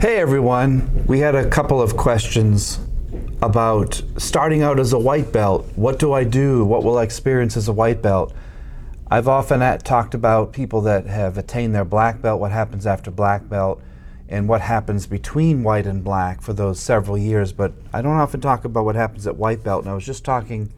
Hey everyone, we had a couple of questions about starting out as a white belt. What do I do? What will I experience as a white belt? I've often talked about people that have attained their black belt, what happens after black belt, and what happens between white and black for those several years, but I don't often talk about what happens at white belt. And I was just talking,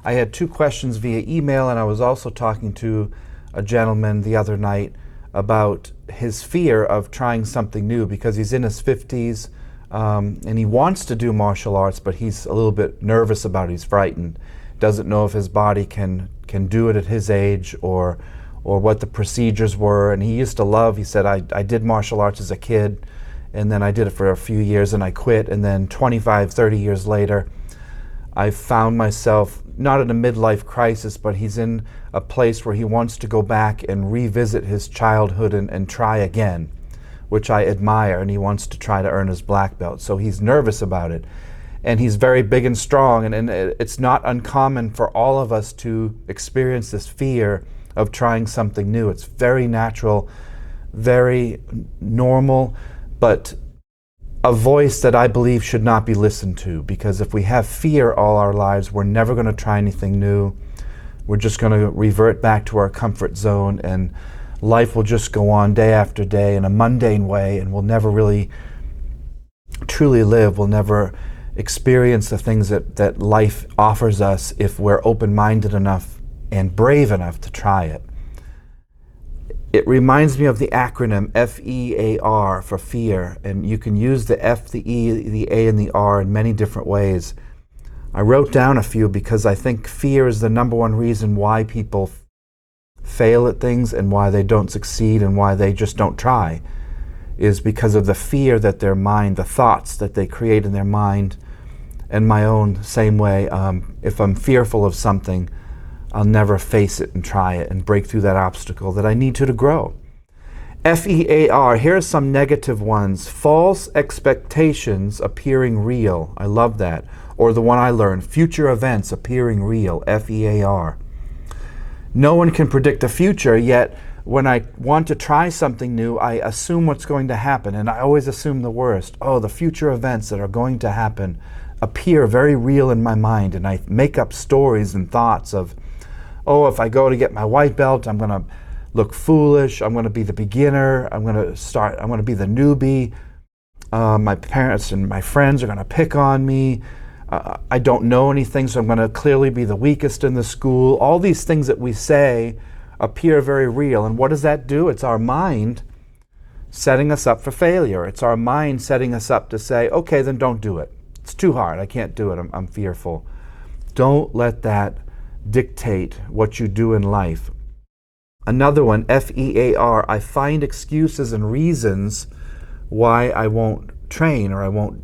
I had two questions via email, and I was also talking to a gentleman the other night about his fear of trying something new because he's in his 50s and he wants to do martial arts, but he's a little bit nervous about it. He's frightened, doesn't know if his body can do it at his age or what the procedures were. And he used to love, he said, I did martial arts as a kid, and then I did it for a few years and I quit, and then 25, 30 years later I found myself not in a midlife crisis, but he's in a place where he wants to go back and revisit his childhood and try again, which I admire, and he wants to try to earn his black belt. So he's nervous about it. And he's very big and strong, and it's not uncommon for all of us to experience this fear of trying something new. It's very natural, very normal, but a voice that I believe should not be listened to, because if we have fear all our lives, we're never going to try anything new. We're just going to revert back to our comfort zone, and life will just go on day after day in a mundane way, and we'll never really truly live. We'll never experience the things that life offers us if we're open-minded enough and brave enough to try it. It reminds me of the acronym F.E.A.R. for fear, and you can use the F, the E, the A, and the R in many different ways. I wrote down a few because I think fear is the number one reason why people fail at things and why they don't succeed and why they just don't try, is because of the fear that their mind, the thoughts that they create in their mind, and my own same way. If I'm fearful of something, I'll never face it and try it and break through that obstacle that I need to grow. F.E.A.R. Here are some negative ones. False expectations appearing real. I love that. Or the one I learned, future events appearing real. F.E.A.R. No one can predict the future, yet when I want to try something new, I assume what's going to happen, and I always assume the worst. Oh, the future events that are going to happen appear very real in my mind, and I make up stories and thoughts of, oh, if I go to get my white belt, I'm going to look foolish, I'm going to be the beginner, I'm going to be the newbie, my parents and my friends are going to pick on me, I don't know anything, so I'm going to clearly be the weakest in the school. All these things that we say appear very real, and what does that do? It's our mind setting us up for failure. It's our mind setting us up to say, okay, then don't do it. It's too hard, I can't do it, I'm fearful. Don't let that dictate what you do in life. Another one, F.E.A.R. I find excuses and reasons why I won't train or I won't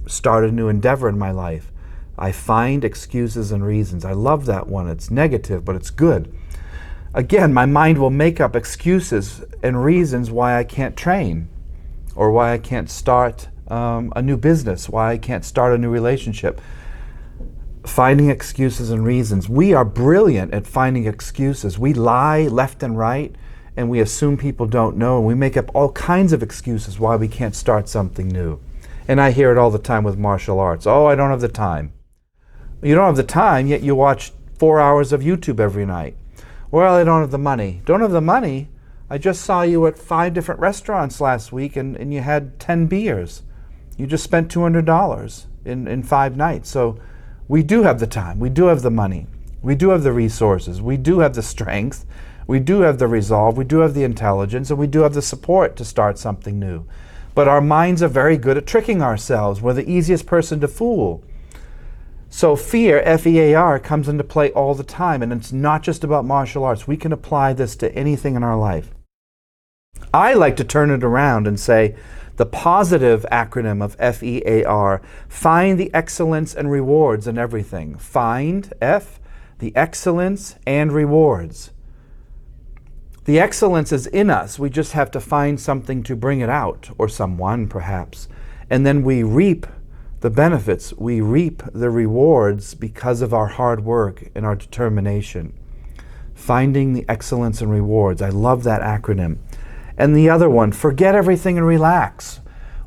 start a new endeavor in my life. I find excuses and reasons. I love that one. It's negative, but it's good. Again, my mind will make up excuses and reasons why I can't train or why I can't start a new business, why I can't start a new relationship. Finding excuses and reasons. We are brilliant at finding excuses. We lie left and right, and we assume people don't know, and we make up all kinds of excuses why we can't start something new. And I hear it all the time with martial arts. Oh, I don't have the time. You don't have the time, yet you watch 4 hours of YouTube every night. Well, I don't have the money. Don't have the money? I just saw you at 5 different restaurants last week, and you had 10 beers. You just spent $200 in 5 nights. So we do have the time, we do have the money, we do have the resources, we do have the strength, we do have the resolve, we do have the intelligence, and we do have the support to start something new. But our minds are very good at tricking ourselves. We're the easiest person to fool. So fear, F.E.A.R., comes into play all the time, and it's not just about martial arts. We can apply this to anything in our life. I like to turn it around and say, the positive acronym of F.E.A.R., find the excellence and rewards in everything. Find, F, the excellence and rewards. The excellence is in us. We just have to find something to bring it out, or someone perhaps. And then we reap the benefits. We reap the rewards because of our hard work and our determination. Finding the excellence and rewards. I love that acronym. And the other one, forget everything and relax.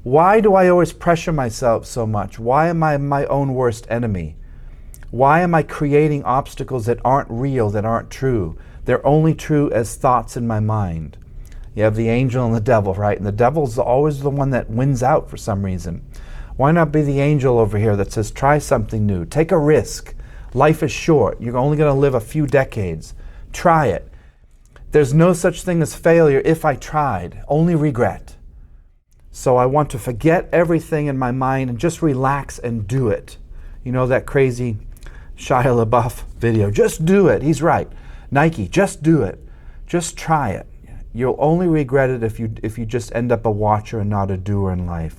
Why do I always pressure myself so much? Why am I my own worst enemy? Why am I creating obstacles that aren't real, that aren't true? They're only true as thoughts in my mind. You have the angel and the devil, right? And the devil's always the one that wins out for some reason. Why not be the angel over here that says, try something new, take a risk. Life is short. You're only going to live a few decades. Try it. There's no such thing as failure if I tried, only regret. So I want to forget everything in my mind and just relax and do it. You know that crazy Shia LaBeouf video, just do it. He's right. Nike, just do it. Just try it. You'll only regret it if you just end up a watcher and not a doer in life.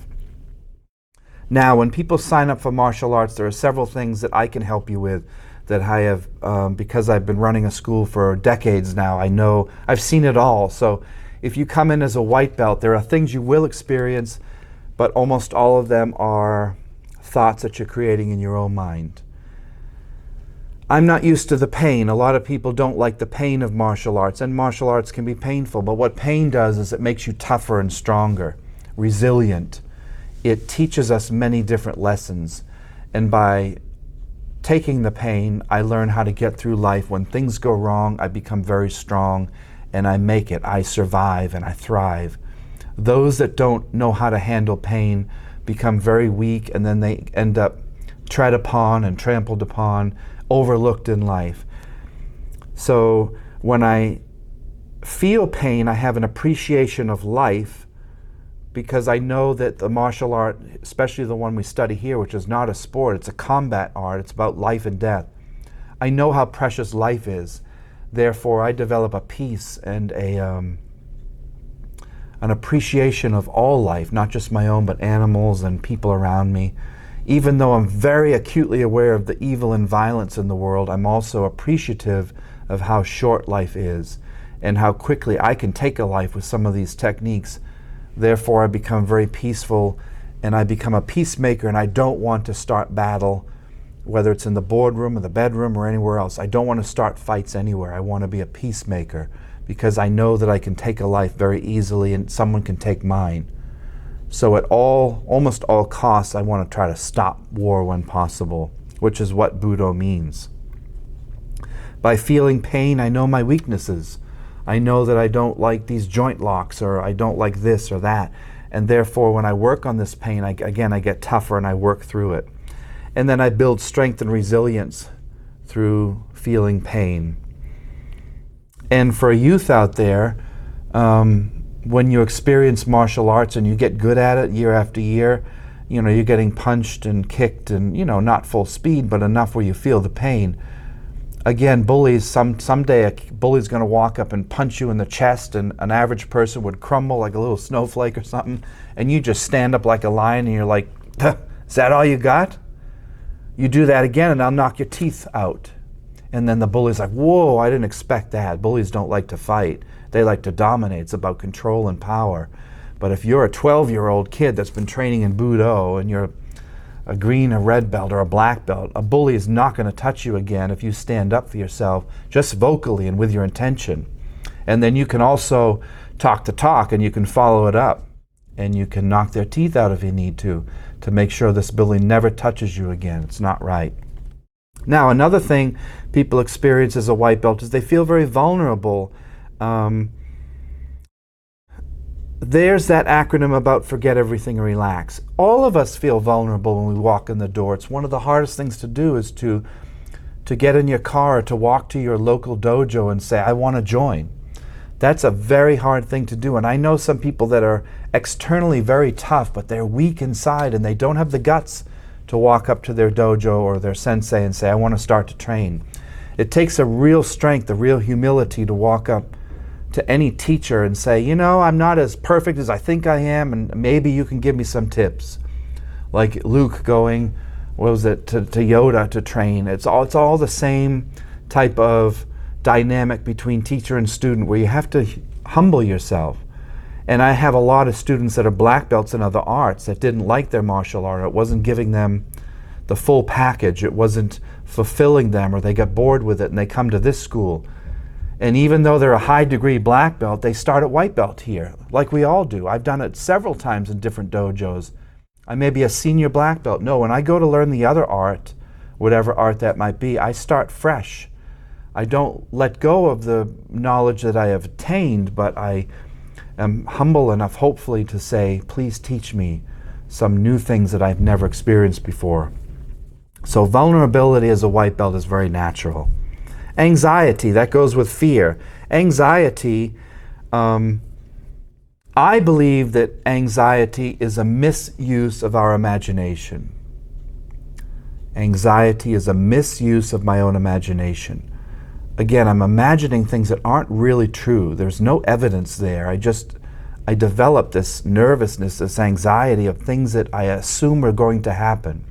Now, when people sign up for martial arts, there are several things that I can help you with that I have, because I've been running a school for decades now. I know, I've seen it all. So if you come in as a white belt, there are things you will experience, but almost all of them are thoughts that you're creating in your own mind. I'm not used to the pain. A lot of people don't like the pain of martial arts, and martial arts can be painful, but what pain does is it makes you tougher and stronger, resilient. It teaches us many different lessons, and by taking the pain, I learn how to get through life. When things go wrong, I become very strong, and I make it. I survive, and I thrive. Those that don't know how to handle pain become very weak, and then they end up tread upon and trampled upon, overlooked in life. So when I feel pain, I have an appreciation of life, because I know that the martial art, especially the one we study here, which is not a sport, it's a combat art, it's about life and death. I know how precious life is. Therefore, I develop a peace and an appreciation of all life, not just my own, but animals and people around me. Even though I'm very acutely aware of the evil and violence in the world, I'm also appreciative of how short life is and how quickly I can take a life with some of these techniques. Therefore, I become very peaceful, and I become a peacemaker, and I don't want to start battle, whether it's in the boardroom or the bedroom or anywhere else. I don't want to start fights anywhere. I want to be a peacemaker because I know that I can take a life very easily and someone can take mine. So at almost all costs, I want to try to stop war when possible, which is what Budo means. By feeling pain, I know my weaknesses. I know that I don't like these joint locks, or I don't like this or that. And therefore, when I work on this pain, I get tougher and I work through it. And then I build strength and resilience through feeling pain. And for a youth out there, when you experience martial arts and you get good at it year after year, you know, you're getting punched and kicked and, you know, not full speed, but enough where you feel the pain. Again, bullies, someday a bully's going to walk up and punch you in the chest, and an average person would crumble like a little snowflake or something, and you just stand up like a lion and you're like, is that all you got? You do that again and I'll knock your teeth out. And then the bully's like, whoa, I didn't expect that. Bullies don't like to fight. They like to dominate. It's about control and power. But if you're a 12-year-old kid that's been training in Budo and you're a green, a red belt, or a black belt, a bully is not going to touch you again if you stand up for yourself, just vocally and with your intention. And then you can also talk the talk, and you can follow it up, and you can knock their teeth out if you need to make sure this bully never touches you again. It's not right. Now, another thing people experience as a white belt is they feel very vulnerable. There's that acronym about forget everything and relax. All of us feel vulnerable when we walk in the door. It's one of the hardest things to do is to get in your car or to walk to your local dojo and say, I want to join. That's a very hard thing to do. And I know some people that are externally very tough, but they're weak inside and they don't have the guts to walk up to their dojo or their sensei and say, I want to start to train. It takes a real strength, a real humility to walk up to any teacher and say, you know, I'm not as perfect as I think I am, and maybe you can give me some tips. Like Luke going, what was it, to Yoda to train. It's all the same type of dynamic between teacher and student where you have to humble yourself. And I have a lot of students that are black belts in other arts that didn't like their martial art. It wasn't giving them the full package. It wasn't fulfilling them, or they got bored with it and they come to this school. And even though they're a high degree black belt, they start at white belt here, like we all do. I've done it several times in different dojos. I may be a senior black belt. No, when I go to learn the other art, whatever art that might be, I start fresh. I don't let go of the knowledge that I have attained, but I am humble enough, hopefully, to say, please teach me some new things that I've never experienced before. So vulnerability as a white belt is very natural. Anxiety, that goes with fear. Anxiety, I believe that anxiety is a misuse of our imagination. Anxiety is a misuse of my own imagination. Again, I'm imagining things that aren't really true. There's no evidence there. I develop this nervousness, this anxiety of things that I assume are going to happen.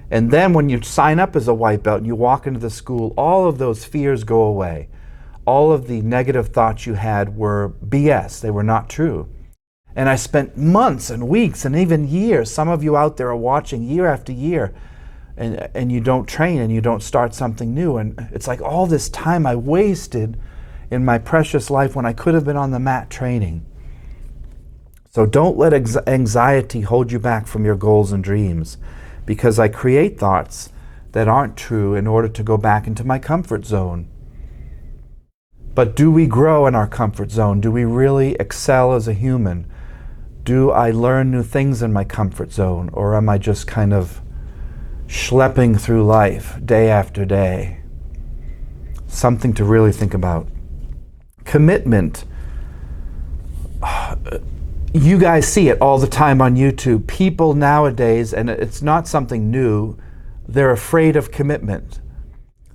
And then when you sign up as a white belt and you walk into the school, all of those fears go away. All of the negative thoughts you had were BS. They were not true. And I spent months and weeks and even years, some of you out there are watching year after year, and you don't train and you don't start something new. And it's like all this time I wasted in my precious life when I could have been on the mat training. So don't let anxiety hold you back from your goals and dreams, because I create thoughts that aren't true in order to go back into my comfort zone. But do we grow in our comfort zone? Do we really excel as a human? Do I learn new things in my comfort zone? Or am I just kind of schlepping through life day after day? Something to really think about. Commitment. You guys see it all the time on YouTube. People nowadays, and it's not something new, they're afraid of commitment.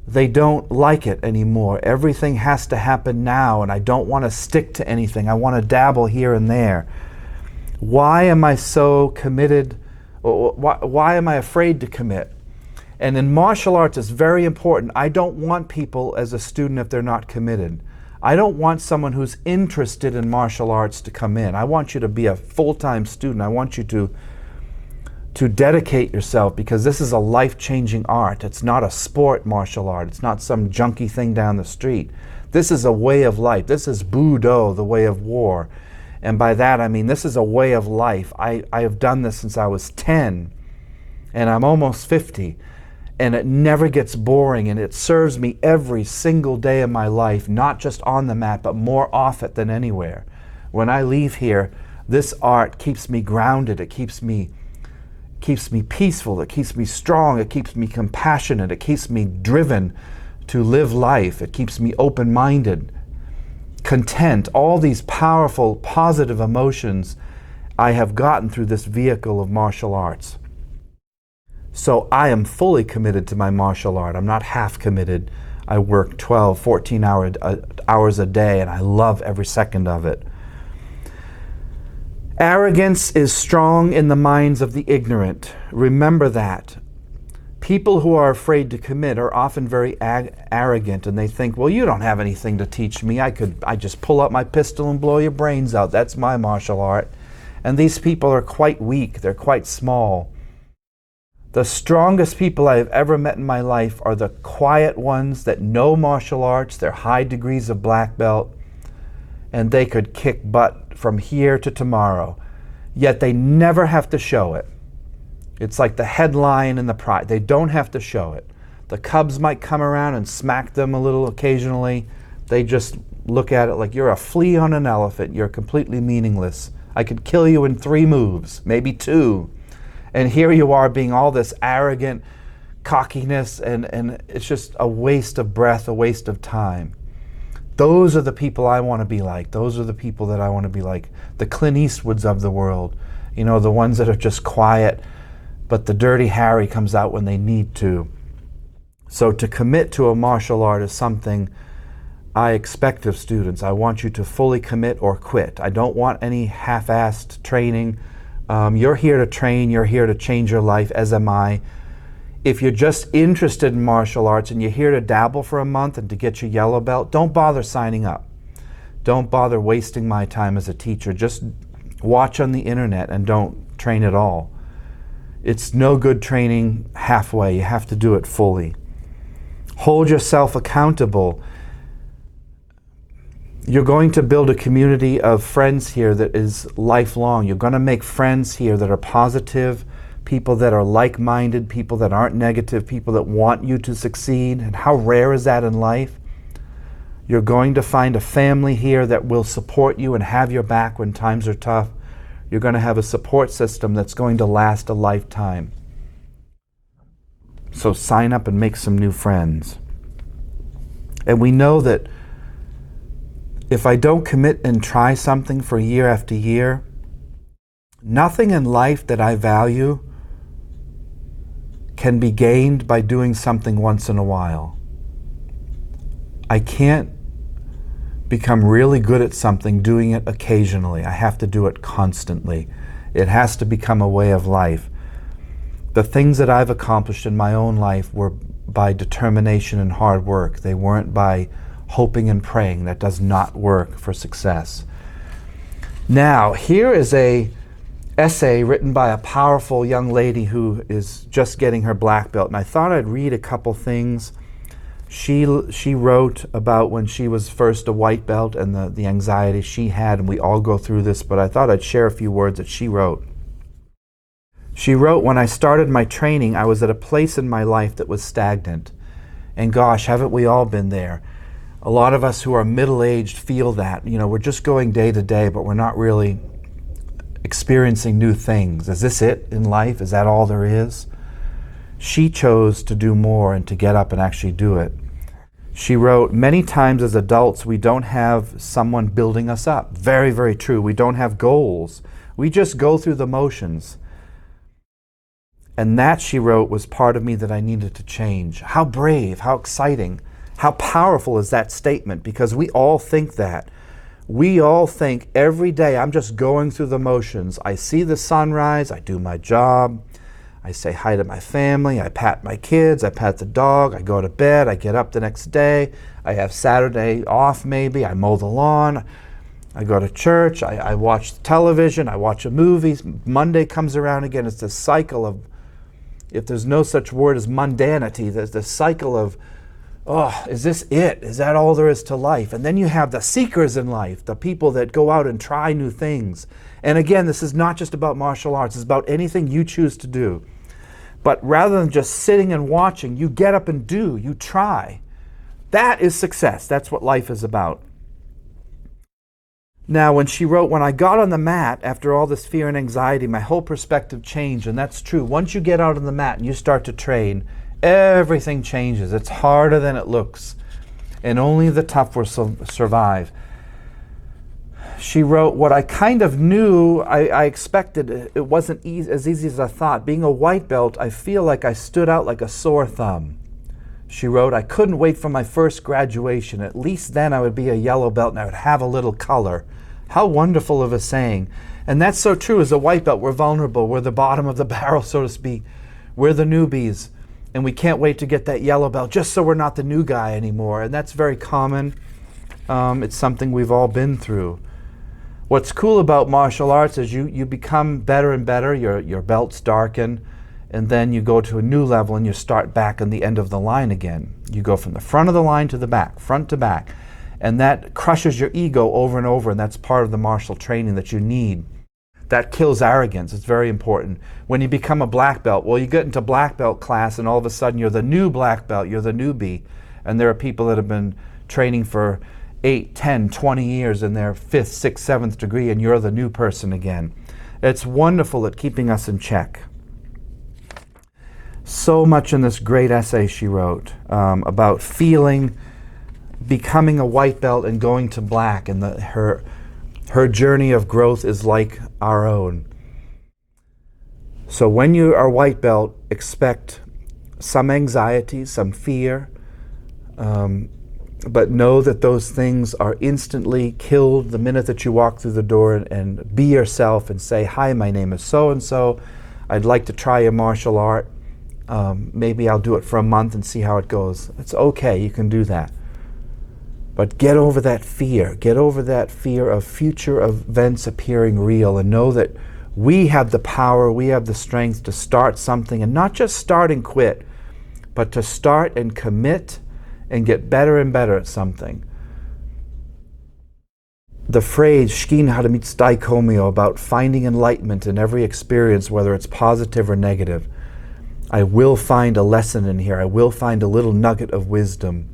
They don't like it anymore. Everything has to happen now, and I don't want to stick to anything. I want to dabble here and there. Why am I so committed? Why am I afraid to commit? And in martial arts, it's very important. I don't want people as a student if they're not committed. I don't want someone who's interested in martial arts to come in. I want you to be a full-time student. I want you to dedicate yourself, because this is a life-changing art. It's not a sport martial art. It's not some junky thing down the street. This is a way of life. This is Budo, the way of war. And by that I mean this is a way of life. I have done this since I was 10, and I'm almost 50. And it never gets boring, and it serves me every single day of my life, not just on the mat, but more off it than anywhere. When I leave here, this art keeps me grounded, it keeps me peaceful, it keeps me strong, it keeps me compassionate, it keeps me driven to live life, it keeps me open-minded, content. All these powerful, positive emotions I have gotten through this vehicle of martial arts. So I am fully committed to my martial art. I'm not half committed. I work 12, 14 hours a day, and I love every second of it. Arrogance is strong in the minds of the ignorant. Remember that. People who are afraid to commit are often very arrogant, and they think, well, you don't have anything to teach me. I just pull out my pistol and blow your brains out. That's my martial art. And these people are quite weak. They're quite small. The strongest people I have ever met in my life are the quiet ones that know martial arts, they're high degrees of black belt, and they could kick butt from here to tomorrow, yet they never have to show it. It's like the headline and the pride. They don't have to show it. The Cubs might come around and smack them a little occasionally. They just look at it like you're a flea on an elephant. You're completely meaningless. I could kill you in 3 moves, maybe 2. And here you are being all this arrogant cockiness, and it's just a waste of breath, a waste of time. Those are the people I want to be like. Those are the people that I want to be like. The Clint Eastwoods of the world. You know, the ones that are just quiet, but the Dirty Harry comes out when they need to. So to commit to a martial art is something I expect of students. I want you to fully commit or quit. I don't want any half-assed training. You're here to train, you're here to change your life, as am I. If you're just interested in martial arts and you're here to dabble for a month and to get your yellow belt, don't bother signing up. Don't bother wasting my time as a teacher. Just watch on the internet and don't train at all. It's no good training halfway. You have to do it fully. Hold yourself accountable. You're going to build a community of friends here that is lifelong. You're going to make friends here that are positive, people that are like-minded, people that aren't negative, people that want you to succeed. And how rare is that in life? You're going to find a family here that will support you and have your back when times are tough. You're going to have a support system that's going to last a lifetime. So sign up and make some new friends. And we know that if I don't commit and try something for year after year, nothing in life that I value can be gained by doing something once in a while. I can't become really good at something doing it occasionally. I have to do it constantly. It has to become a way of life. The things that I've accomplished in my own life were by determination and hard work. They weren't by hoping and praying. That does not work for success. Now, here is a essay written by a powerful young lady who is just getting her black belt, and I thought I'd read a couple things she wrote about when she was first a white belt and the anxiety she had, and we all go through this, but I thought I'd share a few words that she wrote. She wrote, "When I started my training, I was at a place in my life that was stagnant. And gosh, haven't we all been there? A lot of us who are middle-aged feel that. You know, we're just going day to day, but we're not really experiencing new things. Is this it in life? Is that all there is?" She chose to do more and to get up and actually do it. She wrote, "Many times as adults, we don't have someone building us up." Very, very true. We don't have goals. We just go through the motions. And that, she wrote, was part of me that I needed to change. How brave, how exciting, how powerful is that statement? Because we all think that. We all think every day, I'm just going through the motions. I see the sunrise, I do my job, I say hi to my family, I pat my kids, I pat the dog, I go to bed, I get up the next day, I have Saturday off maybe, I mow the lawn, I go to church, I watch television, I watch movies. Monday comes around again. It's this cycle of, if there's no such word as mundanity, there's this cycle of, oh, is this it? Is that all there is to life? And then you have the seekers in life, the people that go out and try new things. And again, this is not just about martial arts, it's about anything you choose to do. But rather than just sitting and watching, you get up and do, you try. That is success. That's what life is about. Now, when she wrote, "When I got on the mat, after all this fear and anxiety, my whole perspective changed." And that's true. Once you get out on the mat and you start to train, everything changes. It's harder than it looks. And only the tough will survive. She wrote, "What I kind of knew, I expected, it wasn't as easy as I thought. Being a white belt, I feel like I stood out like a sore thumb." She wrote, "I couldn't wait for my first graduation. At least then I would be a yellow belt and I would have a little color." How wonderful of a saying. And that's so true. As a white belt, we're vulnerable. We're the bottom of the barrel, so to speak. We're the newbies. And we can't wait to get that yellow belt just so we're not the new guy anymore. And that's very common. It's something we've all been through. What's cool about martial arts is you become better and better. Your belts darken. And then you go to a new level and you start back on the end of the line again. You go from the front of the line to the back, front to back. And that crushes your ego over and over, and that's part of the martial training that you need. That kills arrogance. It's very important. When you become a black belt, well, you get into black belt class and all of a sudden you're the new black belt, you're the newbie. And there are people that have been training for 8, 10, 20 years in their 5th, 6th, 7th degree, and you're the new person again. It's wonderful at keeping us in check. So much in this great essay she wrote about becoming a white belt and going to black, and her journey of growth is like our own. So when you are white belt, expect some anxiety, some fear, but know that those things are instantly killed the minute that you walk through the door, and be yourself and say, "Hi, my name is so-and-so. I'd like to try a martial art. Maybe I'll do it for a month and see how it goes." It's okay, you can do that. But get over that fear. Get over that fear of future events appearing real, and know that we have the power, we have the strength to start something, and not just start and quit, but to start and commit and get better and better at something. The phrase Shikin Haramitsu Daikomyo about finding enlightenment in every experience, whether it's positive or negative. I will find a lesson in here. I will find a little nugget of wisdom.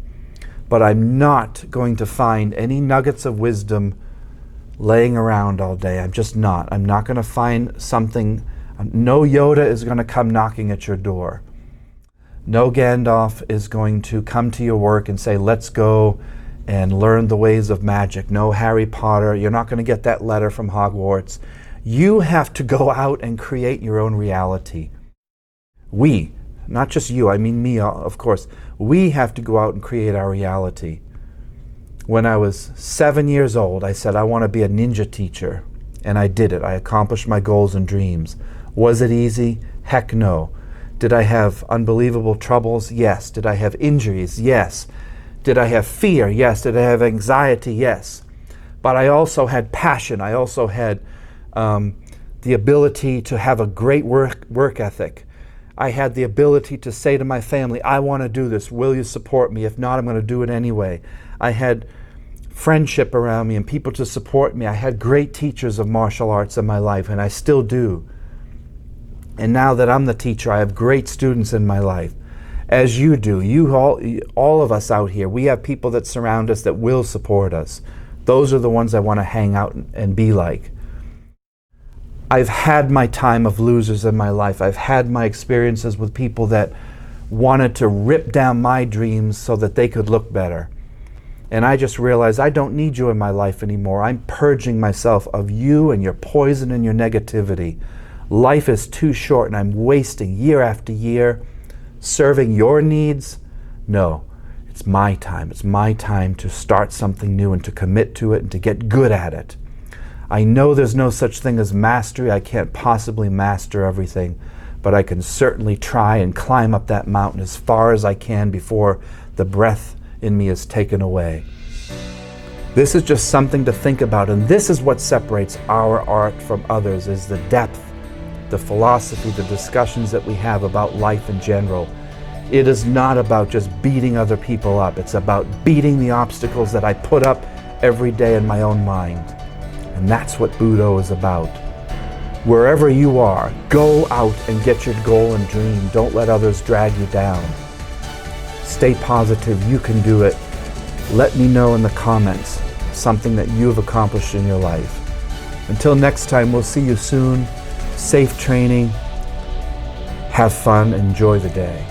But I'm not going to find any nuggets of wisdom laying around all day. I'm just not. I'm not going to find something. No Yoda is going to come knocking at your door. No Gandalf is going to come to your work and say, let's go and learn the ways of magic. No Harry Potter. You're not going to get that letter from Hogwarts. You have to go out and create your own reality. We, not just you, I mean me, of course, we have to go out and create our reality. When I was 7 years old, I said, I want to be a ninja teacher. And I did it. I accomplished my goals and dreams. Was it easy? Heck no. Did I have unbelievable troubles? Yes. Did I have injuries? Yes. Did I have fear? Yes. Did I have anxiety? Yes. But I also had passion. I also had the ability to have a great work ethic. I had the ability to say to my family, I want to do this. Will you support me? If not, I'm going to do it anyway. I had friendship around me and people to support me. I had great teachers of martial arts in my life, and I still do. And now that I'm the teacher, I have great students in my life, as you do. You all of us out here, we have people that surround us that will support us. Those are the ones I want to hang out and be like. I've had my time of losers in my life. I've had my experiences with people that wanted to rip down my dreams so that they could look better. And I just realized I don't need you in my life anymore. I'm purging myself of you and your poison and your negativity. Life is too short, and I'm wasting year after year serving your needs. No, it's my time. It's my time to start something new and to commit to it and to get good at it. I know there's no such thing as mastery. I can't possibly master everything, but I can certainly try and climb up that mountain as far as I can before the breath in me is taken away. This is just something to think about, and this is what separates our art from others, is the depth, the philosophy, the discussions that we have about life in general. It is not about just beating other people up. It's about beating the obstacles that I put up every day in my own mind. And that's what Budo is about. Wherever you are, go out and get your goal and dream. Don't let others drag you down. Stay positive. You can do it. Let me know in the comments something that you've accomplished in your life. Until next time, we'll see you soon. Safe training. Have fun. Enjoy the day.